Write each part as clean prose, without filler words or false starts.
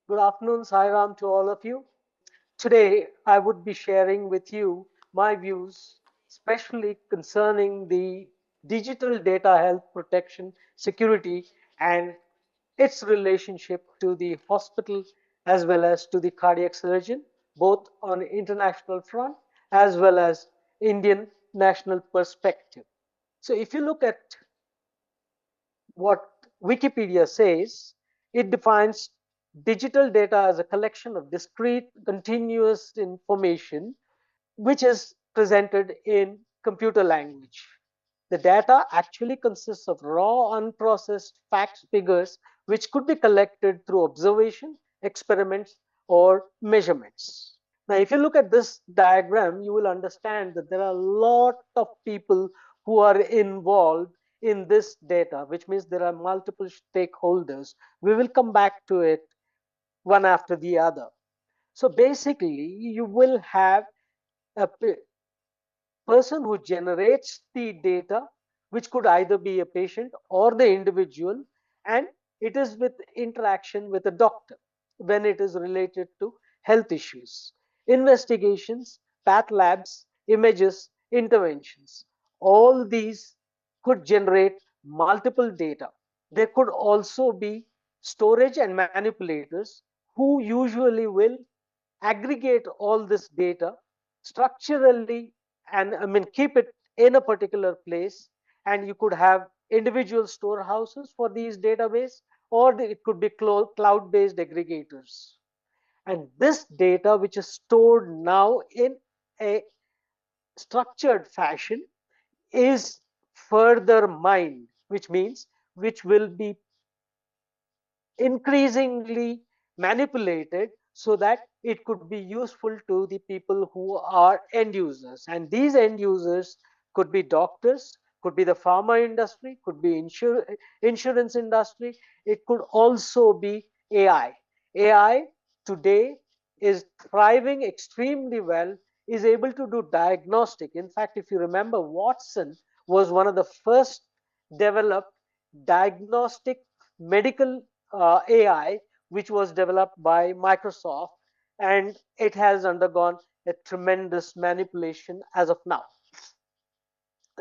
Good afternoon, Sairam, to all of you. Today, I would be sharing with you my views, especially concerning the digital data health protection, security, and its relationship to the hospital as well as to the cardiac surgeon, both on international front as well as Indian national perspective. So, if you look at what Wikipedia says, it defines digital data as a collection of discrete, continuous information which is presented in computer language. The data actually consists of raw, unprocessed facts, figures, which could be collected through observation, experiments, or measurements. Now, if you look at this diagram, you will understand that there are a lot of people who are involved in this data, which means there are multiple stakeholders. We will come back to it one after the other. So basically, you will have a person who generates the data, which could either be a patient or the individual, and it is with interaction with a doctor when it is related to health issues, investigations, path labs, images, interventions. All these could generate multiple data. There could also be storage and manipulators who usually will aggregate all this data structurally and keep it in a particular place, and you could have individual storehouses for these database, or it could be cloud based aggregators, and this data which is stored now in a structured fashion is further mined, which means which will be increasingly manipulated so that it could be useful to the people who are end users. And these end users could be doctors, could be the pharma industry, could be insurance industry, it could also be AI. AI today is thriving extremely well, is able to do diagnostic. In fact, if you remember, Watson was one of the first developed diagnostic medical AI, which was developed by Microsoft, and it has undergone a tremendous manipulation as of now.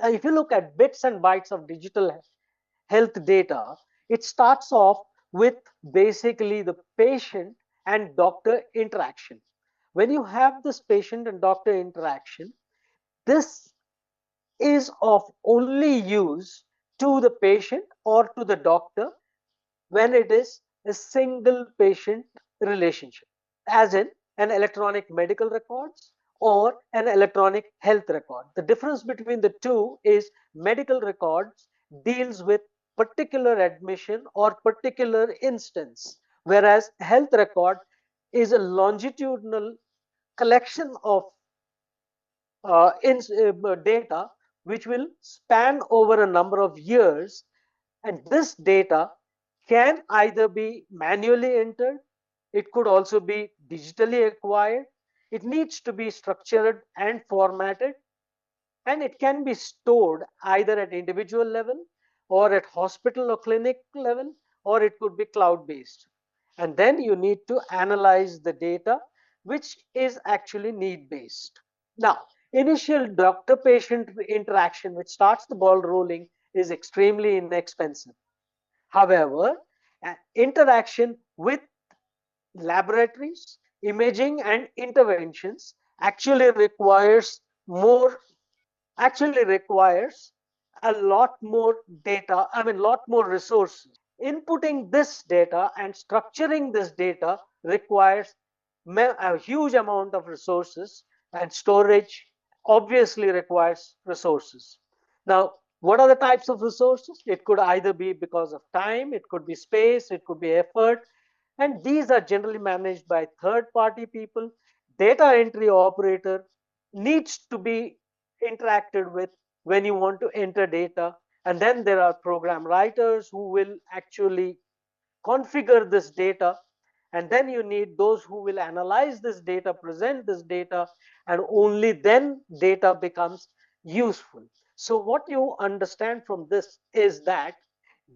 If you look at bits and bytes of digital health data, it starts off with basically the patient and doctor interaction. When you have this patient and doctor interaction, this is of only use to the patient or to the doctor when it is a single patient relationship, as in an electronic medical records or an electronic health record. The difference between the two is medical records deals with particular admission or particular instance, whereas health record is a longitudinal collection of data which will span over a number of years, and this data can either be manually entered, it could also be digitally acquired, it needs to be structured and formatted, and it can be stored either at individual level or at hospital or clinic level, or it could be cloud based. And then you need to analyze the data, which is actually need based. Now, initial doctor patient interaction, which starts the ball rolling, is extremely inexpensive. However, interaction with laboratories, imaging, and interventions more actually requires a lot more data, lot more resources. Inputting this data and structuring this data requires a huge amount of resources, and storage obviously requires resources. Now, what are the types of resources? It could either be because of time, it could be space, it could be effort, and these are generally managed by third party people. Data entry operator needs to be interacted with when you want to enter data, and then there are program writers who will actually configure this data, and then you need those who will analyze this data, present this data, and only then data becomes useful. So what you understand from this is that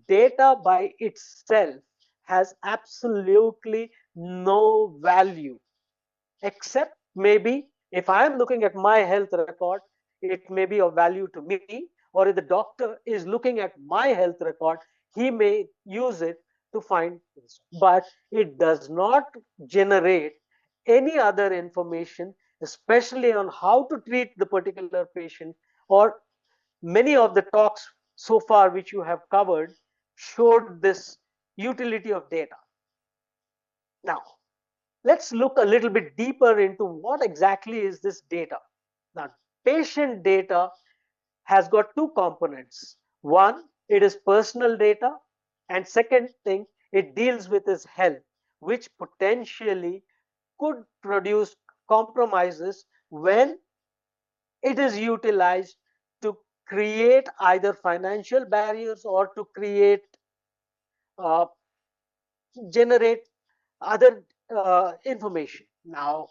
data by itself has absolutely no value, except maybe if I am looking at my health record, it may be of value to me, or if the doctor is looking at my health record, he may use it to find this. But it does not generate any other information, especially on how to treat the particular patient, or many of the talks so far which you have covered showed this utility of data. Now, let's look a little bit deeper into what exactly is this data. Now, patient data has got two components. One, it is personal data, and second thing, it deals with his health, which potentially could produce compromises when it is utilized to create either financial barriers or to create uh, generate other information. Now,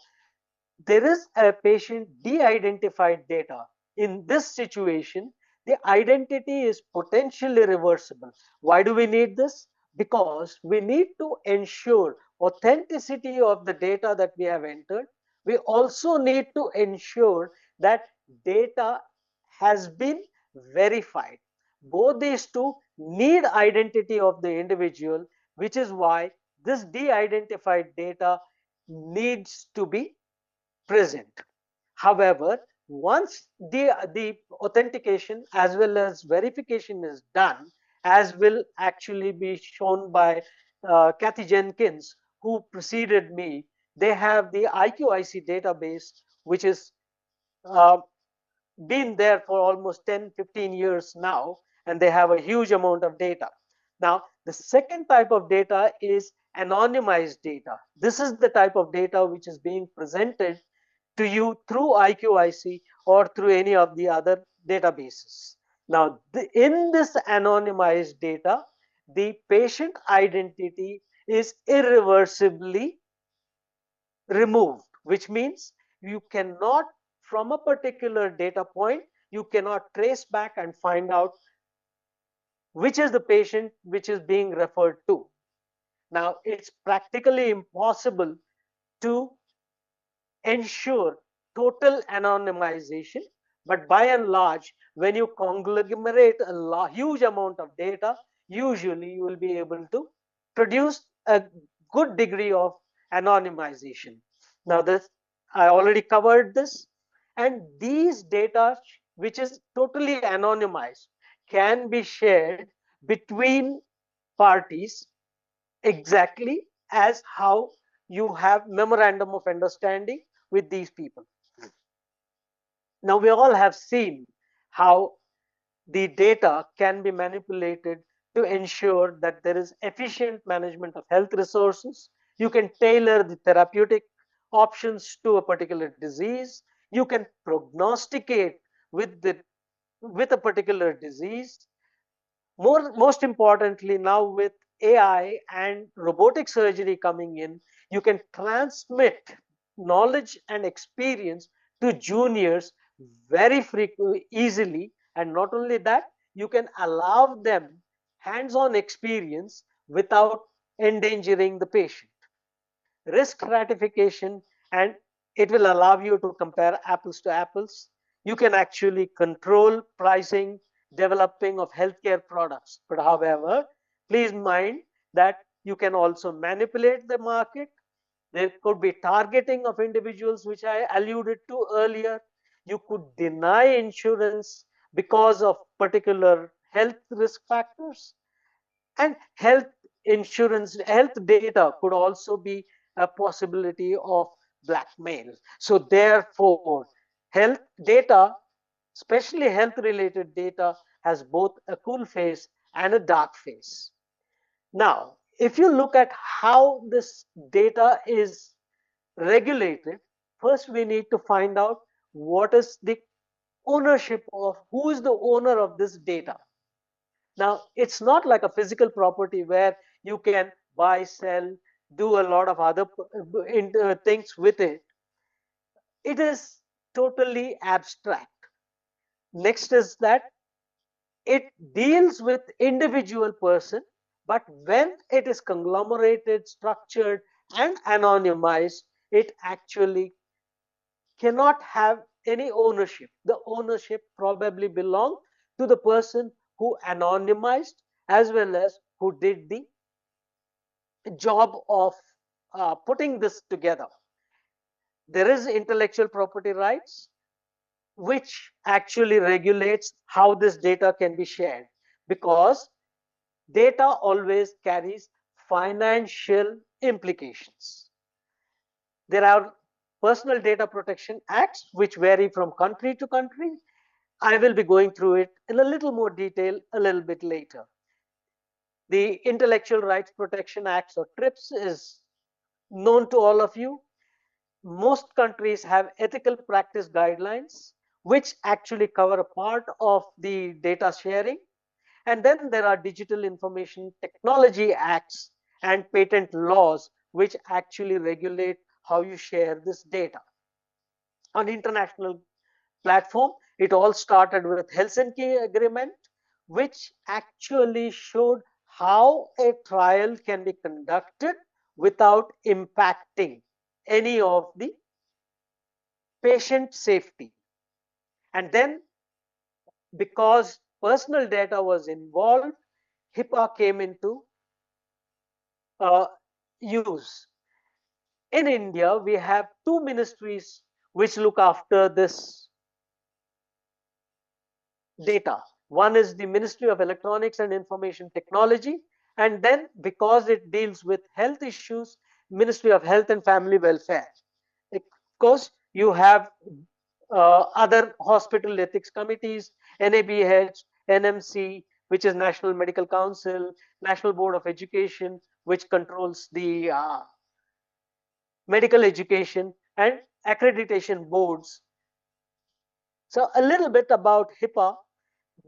there is a patient de-identified data. In this situation, the identity is potentially reversible. Why do we need this? Because we need to ensure authenticity of the data that we have entered. We also need to ensure that data has been verified. Both these two need identity of the individual, which is why this de-identified data needs to be present. However, once the authentication as well as verification is done, as will actually be shown by Kathy Jenkins, who preceded me, they have the IQIC database, which is uh, been there for almost 10-15 years now, and they have a huge amount of data. Now, the second type of data is anonymized data. This is the type of data which is being presented to you through IQIC or through any of the other databases. Now, in this anonymized data, the patient identity is irreversibly removed, which means you cannot, from a particular data point, you cannot trace back and find out which is the patient which is being referred to. Now, it's practically impossible to ensure total anonymization, but by and large, when you conglomerate a huge amount of data, usually you will be able to produce a good degree of anonymization. Now, this I already covered this, and these data, which is totally anonymized, can be shared between parties exactly as how you have memorandum of understanding with these people. Now, we all have seen how the data can be manipulated to ensure that there is efficient management of health resources. You can tailor the therapeutic options to a particular disease. You can prognosticate with the with a particular disease. Most importantly, now with AI and robotic surgery coming in, you can transmit knowledge and experience to juniors very frequently, easily. And not only that, you can allow them hands-on experience without endangering the patient. Risk stratification, and it will allow you to compare apples to apples. You can actually control pricing, developing of healthcare products. But however, please mind that you can also manipulate the market. There could be targeting of individuals, which I alluded to earlier. You could deny insurance because of particular health risk factors. And health data could also be a possibility of blackmail. So therefore, health data, especially health related data, has both a cool face and a dark face. Now, if you look at how this data is regulated, first we need to find out what is the ownership of, who is the owner of this data. Now, it's not like a physical property where you can buy, sell, do a lot of other things with it. It is totally abstract. Next is that it deals with individual person, but when it is conglomerated, structured, and anonymized, it actually cannot have any ownership. The ownership probably belongs to the person who anonymized as well as who did the job of putting this together. There is intellectual property rights, which actually regulates how this data can be shared, because data always carries financial implications. There are personal data protection acts which vary from country to country. I will be going through it in a little more detail a little bit later. The Intellectual Rights Protection Acts, or TRIPS, is known to all of you. Most countries have ethical practice guidelines which actually cover a part of the data sharing. And then there are Digital Information Technology Acts and patent laws which actually regulate how you share this data. On international platform, it all started with Helsinki Agreement, which actually showed how a trial can be conducted without impacting any of the patient safety. And then, because personal data was involved, HIPAA came into uh, use. In India, we have two ministries which look after this data. One is the Ministry of Electronics and Information Technology, and then because it deals with health issues, Ministry of Health and Family Welfare. Of course, you have other hospital ethics committees, NABH, NMC, which is National Medical Council, National Board of Education, which controls the medical education, and accreditation boards. So a little bit about HIPAA.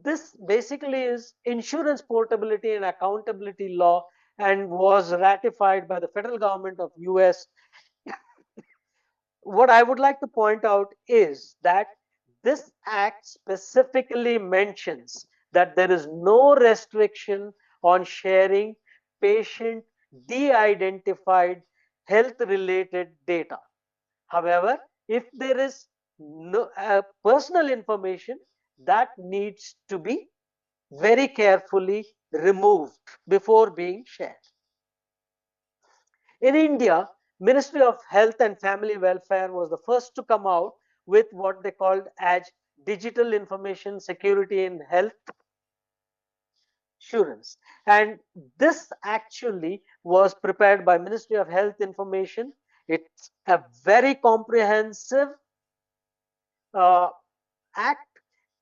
This basically is insurance portability and accountability law, and was ratified by the federal government of US. What I would like to point out is that this act specifically mentions that there is no restriction on sharing patient de-identified health related data. However, if there is no personal information, that needs to be very carefully removed before being shared. In India, Ministry of Health and Family Welfare was the first to come out with what they called as Digital Information Security and Health Assurance. And this actually was prepared by Ministry of Health Information. It's a very comprehensive uh, act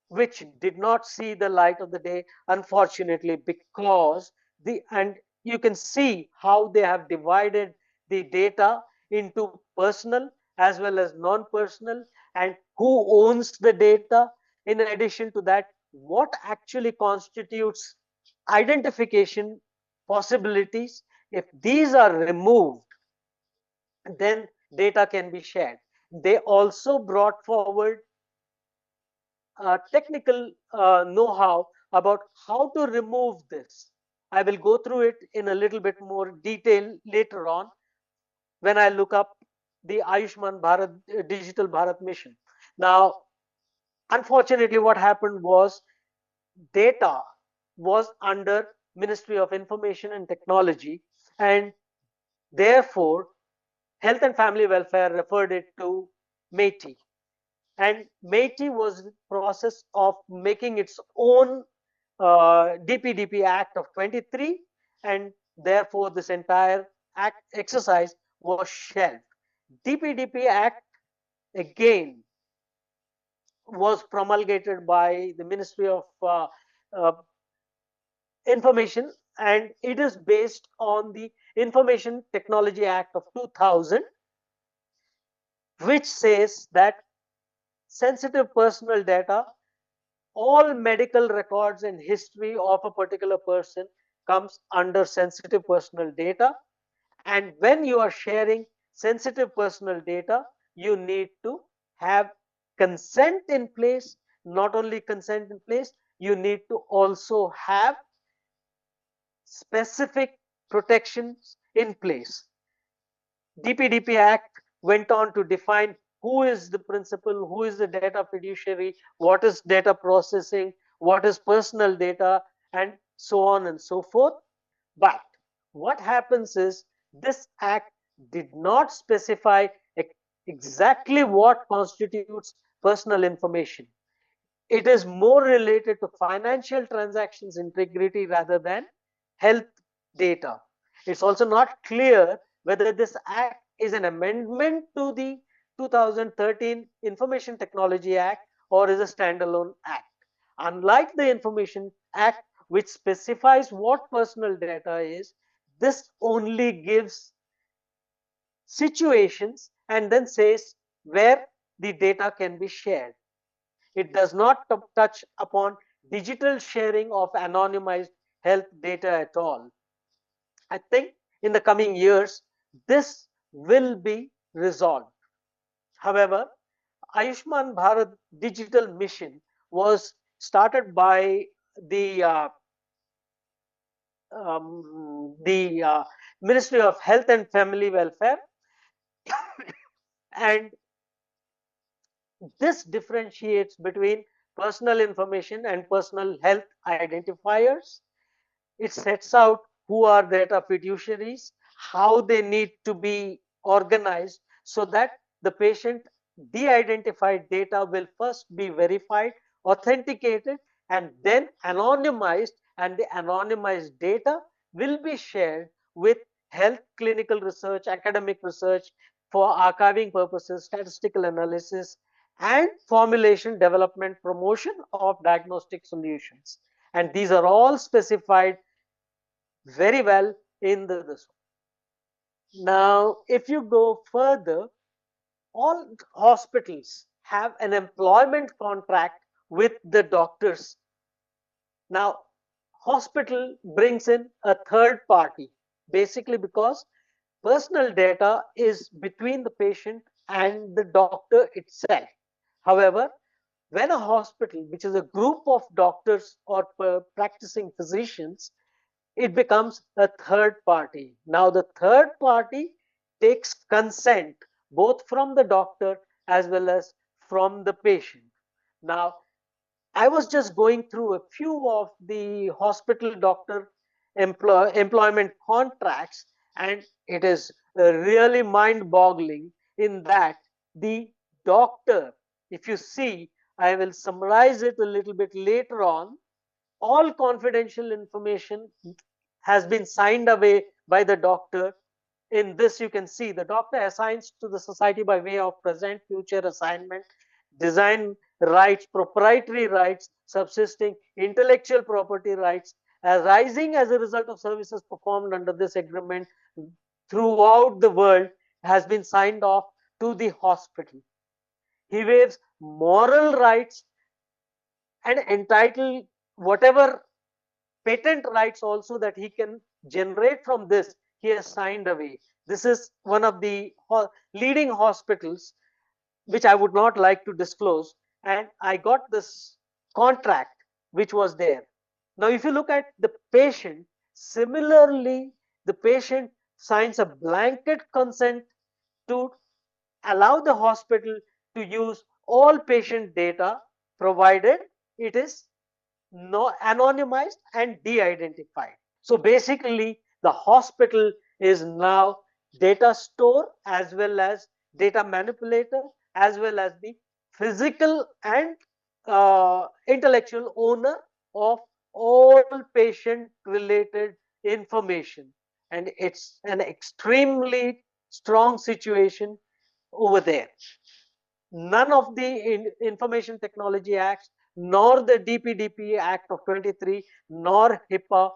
which did not see the light of the day, unfortunately, because and you can see how they have divided the data into personal as well as non-personal, and who owns the data. In addition to that, what actually constitutes identification possibilities. If these are removed, then data can be shared. They also brought forward technical know-how about how to remove this. I will go through it in a little bit more detail later on when I look up the Ayushman Bharat Digital Bharat Mission. Now, unfortunately, what happened was data was under Ministry of Information and Technology, and therefore Health and Family Welfare referred it to MeitY. And MeitY was in the process of making its own DPDP Act of 23, and therefore this entire act exercise was shelved. DPDP Act again was promulgated by the Ministry of uh, Information, and it is based on the Information Technology Act of 2000, which says that sensitive personal data, all medical records and history of a particular person, comes under sensitive personal data. And when you are sharing sensitive personal data, you need to have consent in place. Not only consent in place, you need to also have specific protections in place. DPDP Act went on to define who is the principal, who is the data fiduciary, what is data processing, what is personal data, and so on and so forth. But what happens is this act did not specify exactly what constitutes personal information. It is more related to financial transactions integrity rather than health data. It's also not clear whether this act is an amendment to the 2013 Information Technology Act or is a standalone act. Unlike the Information Act, which specifies what personal data is, this only gives situations and then says where the data can be shared. It does not touch upon digital sharing of anonymized health data at all. I think in the coming years, this will be resolved. However, Ayushman Bharat Digital Mission was started by the uh, the Ministry of Health and Family Welfare, and this differentiates between personal information and personal health identifiers. It sets out who are data fiduciaries, how they need to be organized so that the patient de-identified data will first be verified, authenticated, and then anonymized, and the anonymized data will be shared with health clinical research, academic research for archiving purposes, statistical analysis, and formulation, development, promotion of diagnostic solutions. And these are all specified very well in this. Now, if you go further, all hospitals have an employment contract with the doctors. Now, hospital brings in a third party, basically because personal data is between the patient and the doctor itself. However, when a hospital, which is a group of doctors or practicing physicians, it becomes a third party. Now, the third party takes consent both from the doctor as well as from the patient. Now, I was just going through a few of the hospital doctor employment contracts, and it is really mind boggling in that the doctor, if you see, I will summarize it a little bit later on, all confidential information has been signed away by the doctor. In this, you can see the doctor assigns to the society by way of present, future assignment, design rights, proprietary rights, subsisting intellectual property rights, arising as a result of services performed under this agreement throughout the world, has been signed off to the hospital. He waives moral rights and entitled whatever patent rights also that he can generate from this, he has signed away. This is one of the leading hospitals which I would not like to disclose, and I got this contract which was there. Now, if you look at the patient, similarly, the patient signs a blanket consent to allow the hospital to use all patient data provided it is no anonymized and de-identified. So basically, the hospital is now data store as well as data manipulator as well as the physical and intellectual owner of all patient related information, and it's an extremely strong situation over there. None of the Information Technology Acts, nor the DPDP Act of 23, nor HIPAA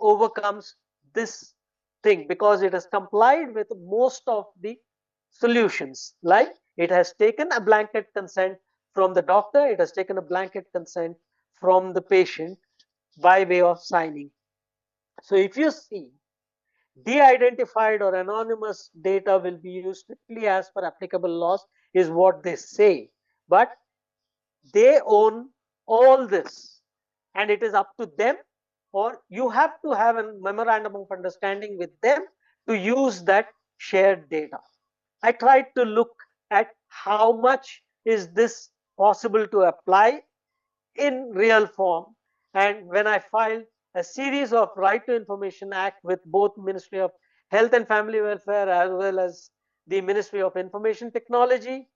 overcomes this thing because it has complied with most of the solutions. Like it has taken a blanket consent from the doctor, it has taken a blanket consent from the patient by way of signing. So if you see, de-identified or anonymous data will be used strictly as per applicable laws is what they say, but they own all this and it is up to them, or you have to have a memorandum of understanding with them to use that shared data. I tried to look at how much is this possible to apply in real form. And when I filed a series of Right to Information Act with both Ministry of Health and Family Welfare as well as the Ministry of Information Technology,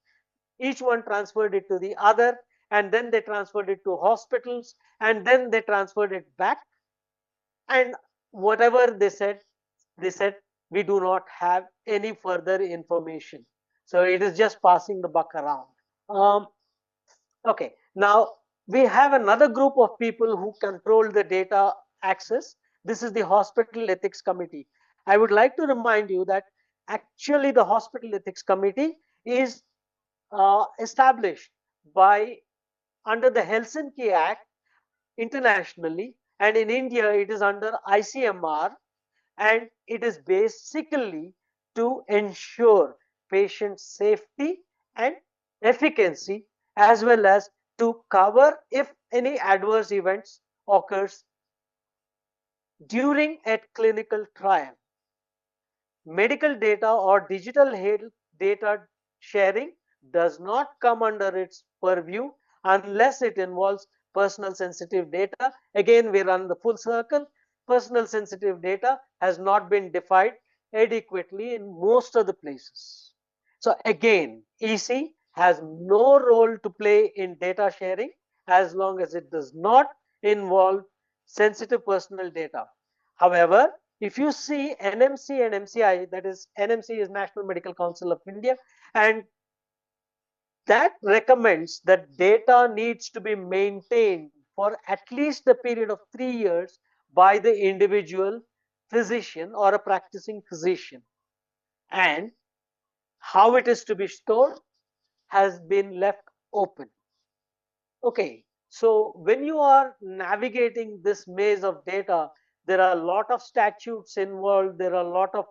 each one transferred it to the other, and then they transferred it to hospitals, and then they transferred it back. And whatever they said, we do not have any further information. So it is just passing the buck around. Um, Okay, now we have another group of people who control the data access. This is the Hospital Ethics Committee. I would like to remind you that actually the Hospital Ethics Committee is established by under the Helsinki Act internationally, and in India it is under ICMR, and it is basically to ensure patient safety and efficacy, as well as to cover if any adverse events occurs during a clinical trial. Medical data or digital health data sharing does not come under its purview unless it involves personal sensitive data. Again, we run the full circle. Personal sensitive data has not been defined adequately in most of the places. So again, EC has no role to play in data sharing as long as it does not involve sensitive personal data. However, if you see NMC and MCI, that is NMC is National Medical Council of India, and that recommends that data needs to be maintained for at least a period of 3 years by the individual physician or a practicing physician. And how it is to be stored has been left open. Okay, so when you are navigating this maze of data, there are a lot of statutes involved, there are a lot of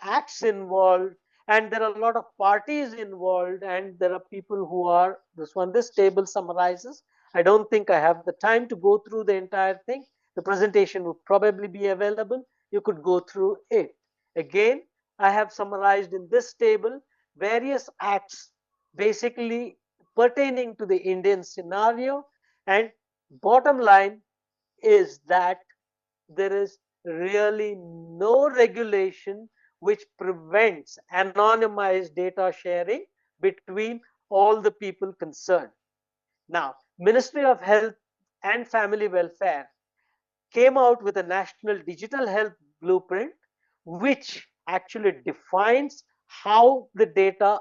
acts involved, and there are a lot of parties involved, and there are people who are this table summarizes. I don't think I have the time to go through the entire thing. The presentation would probably be available. You could go through it. Again, I have summarized in this table various acts basically pertaining to the Indian scenario, and bottom line is that there is really no regulation which prevents anonymized data sharing between all the people concerned. Now, Ministry of Health and Family Welfare came out with a national digital health blueprint which actually defines how the data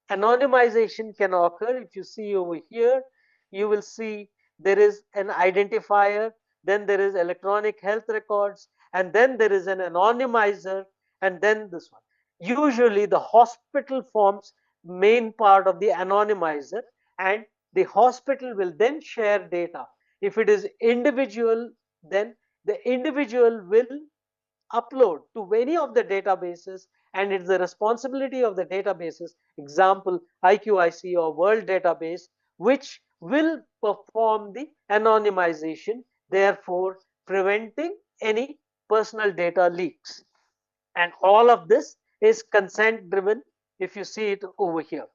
anonymization can occur. If you see over here, you will see there is an identifier, then there is electronic health records, and then there is an anonymizer, and then this one. Usually the hospital forms main part of the anonymizer, and the hospital will then share data. If it is individual, then the individual will upload to any of the databases, and it's the responsibility of the databases, example IQIC or World Database, which will perform the anonymization, therefore preventing any personal data leaks. And all of this is consent driven, if you see it over here.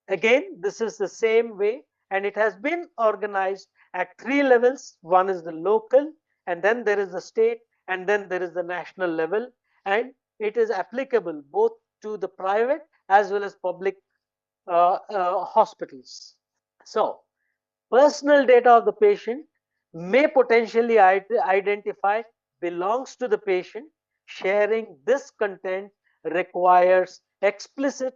Again, this is the same way, and it has been organized at 3 levels. One is the local, and then there is the state, and then there is the national level, and it is applicable both to the private as well as public hospitals. So, personal data of the patient may potentially identify belongs to the patient. Sharing this content requires explicit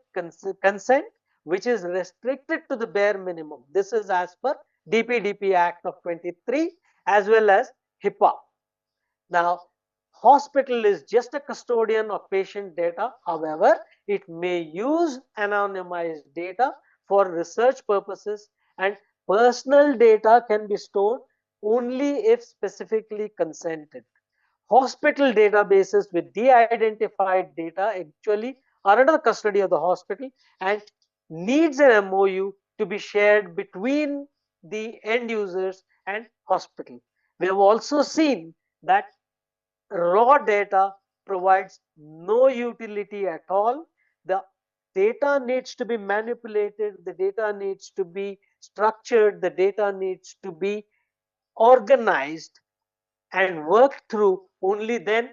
consent, which is restricted to the bare minimum. This is as per DPDP Act of 23 as well as HIPAA. Now, hospital is just a custodian of patient data. However, it may use anonymized data for research purposes, and personal data can be stored only if specifically consented. Hospital databases with de-identified data actually are under the custody of the hospital and needs an MOU to be shared between the end users and hospital. We have also seen that raw data provides no utility at all. The data needs to be manipulated, the data needs to be structured, the data needs to be organized and worked through. Only then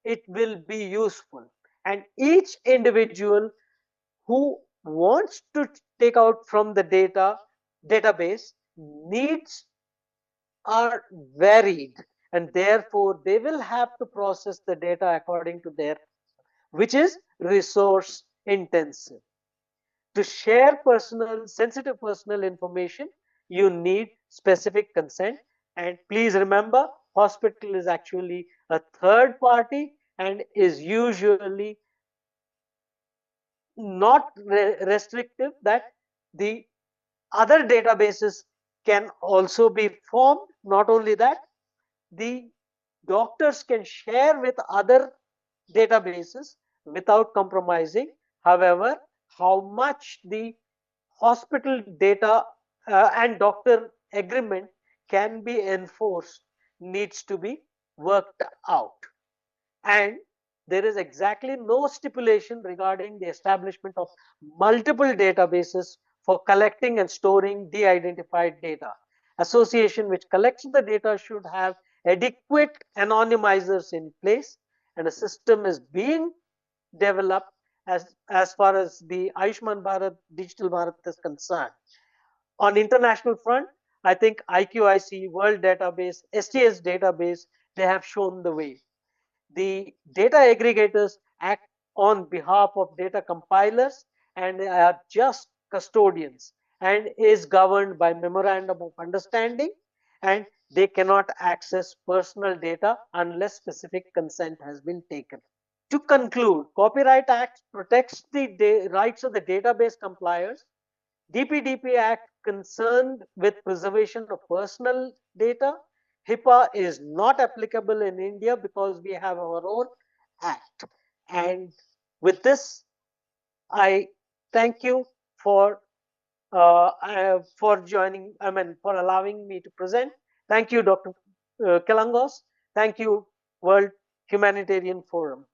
it will be useful. And each individual who wants to take out from the database needs are varied, and therefore they will have to process the data according to their, which is resource intensive. To share sensitive personal information, you need specific consent. And please remember, hospital is actually a third party and is usually not restrictive, that the other databases can also be formed. Not only that, the doctors can share with other databases without compromising. However, how much the hospital data and doctor agreement can be enforced needs to be worked out. And there is exactly no stipulation regarding the establishment of multiple databases for collecting and storing de-identified data. Association which collects the data should have adequate anonymizers in place, and a system is being developed as far as the Ayushman Bharat Digital Bharat is concerned. On international front, I think IQIC, World Database, STS database, they have shown the way. The data aggregators act on behalf of data compilers and are just custodians, and is governed by memorandum of understanding, and they cannot access personal data unless specific consent has been taken. To conclude, Copyright Act protects the rights of the database compliers. DPDP Act concerned with preservation of personal data. HIPAA is not applicable in India because we have our own act. And with this, I thank you for joining. I mean, for allowing me to present. Thank you, Dr. Kalangos. Thank you, World Humanitarian Forum.